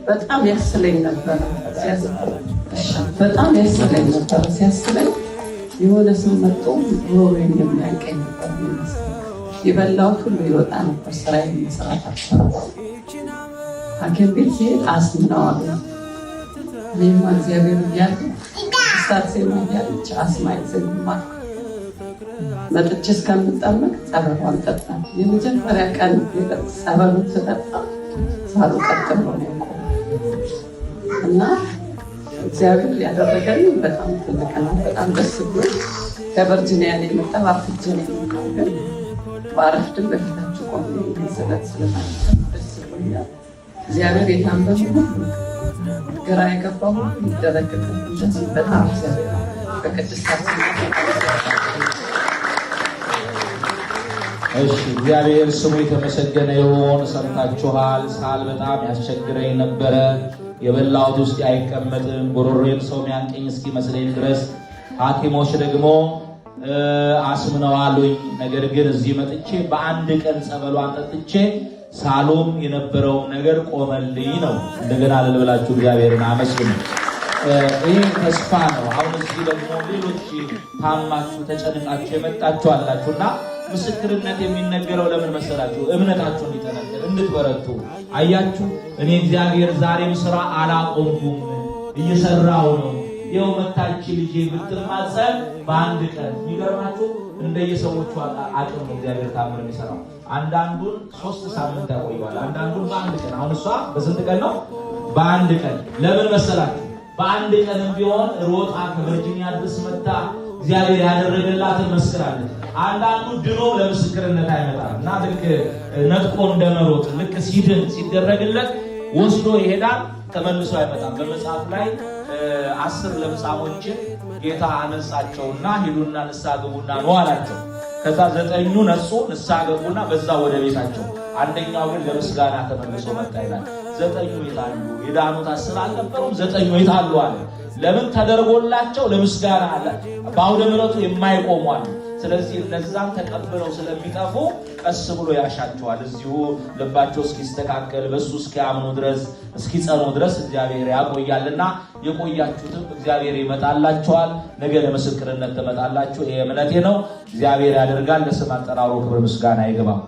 በጣም ያስለኝ ነበር። በጣም ያስለኝ ነበር። ሲያስለኝ የሆነ ሰው መጥቶ ሮሮ የሚያንቀኝ ነበር። የበላሁት ሁሉ ይወጣ ነበር። ስራዬን መስራት አልቻልኩም። ሐኪም ቤት ሲሄድ አስም ነው አሉ። እኔማ እግዚአብሔር እያለ እሳት ሴማ እያለች አስም አይዘኝም አልኩ። መጥቼ እስከምጠመቅ ጸበሏን ጠጣ። የመጀመሪያ ቀን ጸበሉን ስጠጣ ሳሉ ቀጥ ብሎ ነው የቆመው እና እግዚአብሔር ያደረገልኝ በጣም ትልቅ ነው። በጣም ደስ ብሎ ከቨርጂኒያ ነው የመጣው። አፍጄ ነው ግን ባረፍድን በፊታችሁ ቆሜ ስለት ደስ ብሎኛል። እግዚአብሔር የታመመ ግራ የገባው ይደረግልኝ። በጣም እግዚአብሔር በቅድስታችን እግዚአብሔር ስሙ የተመሰገነ ይሁን። ሰምታችኋል። ሳል በጣም ያስቸግረኝ ነበረ። የበላሁት ውስጥ አይቀመጥም። ጉሮሮዬን ሰው የሚያንቀኝ እስኪመስለኝ ድረስ ሐኪሞች ደግሞ አስም ነው አሉኝ። ነገር ግን እዚህ መጥቼ በአንድ ቀን ጸበሏን ጠጥቼ ሳሎም የነበረው ነገር ቆመልኝ ነው። እንደገና ልብላችሁ እግዚአብሔርን አመስግኑ። ይሄ ተስፋ ነው። አሁን እዚህ ደግሞ ሌሎች ታማችሁ ተጨንቃችሁ የመጣችሁ አላችሁና ምስክርነት የሚነገረው ለምን መሰላችሁ? እምነታችሁ እንዲጠነክር እንድትበረቱ። አያችሁ እኔ እግዚአብሔር ዛሬም ስራ አላቆምኩም፣ እየሰራው ነው። ይኸው መታች ልጄ ብትማጸን በአንድ ቀን የሚገርማችሁ እንደየሰዎቹ አቅም ነው እግዚአብሔር ታምር የሚሰራው። አንዳንዱን 3 ሳምንት ያቆየዋል፣ አንዳንዱን በአንድ ቀን። አሁን እሷ በስንት ቀን ነው? በአንድ ቀን። ለምን መሰላችሁ? በአንድ ቀንም ቢሆን ሮጣ ከቨርጂኒያ ድረስ መጣ እግዚአብሔር ያደረገላትን መስክራለች። አንዳንዱ ድኖ ለምስክርነት አይመጣም እና ልክ ነጥቆ እንደመሮጥ ልክ ሲድን ሲደረግለት ወስዶ ይሄዳል፣ ተመልሶ አይመጣም። በመጽሐፍ ላይ 10 ለምጻሞችን ጌታ አነጻቸውና ሂዱና ንስሐ ግቡና ነው አላቸው። ከዛ 9ኙ ነጹ፣ ንስሐ ገቡና በዛ ወደ ቤታቸው። አንደኛው ግን ለምስጋና ተመልሶ መጣ ይላል። 9ኙ የታሉ? የዳኑት 10 አልነበሩም? 9ኙ የታሉ አለ። ለምን ተደርጎላቸው ለምስጋና አለ በአውደ ምሕረቱ የማይቆሙ አሉ። ስለዚህ እነዛን ተቀብለው ስለሚጠፉ ቀስ ብሎ ያሻቸዋል። እዚሁ ልባቸው እስኪስተካከል በሱ እስኪያምኑ ድረስ እስኪጸኑ ድረስ እግዚአብሔር ያቆያልና የቆያችሁትም እግዚአብሔር ይመጣላችኋል። ነገ ለምስክርነት ትመጣላችሁ። ይሄ እምነቴ ነው። እግዚአብሔር ያደርጋል። ለስም አጠራሩ ክብር ምስጋና ይገባው።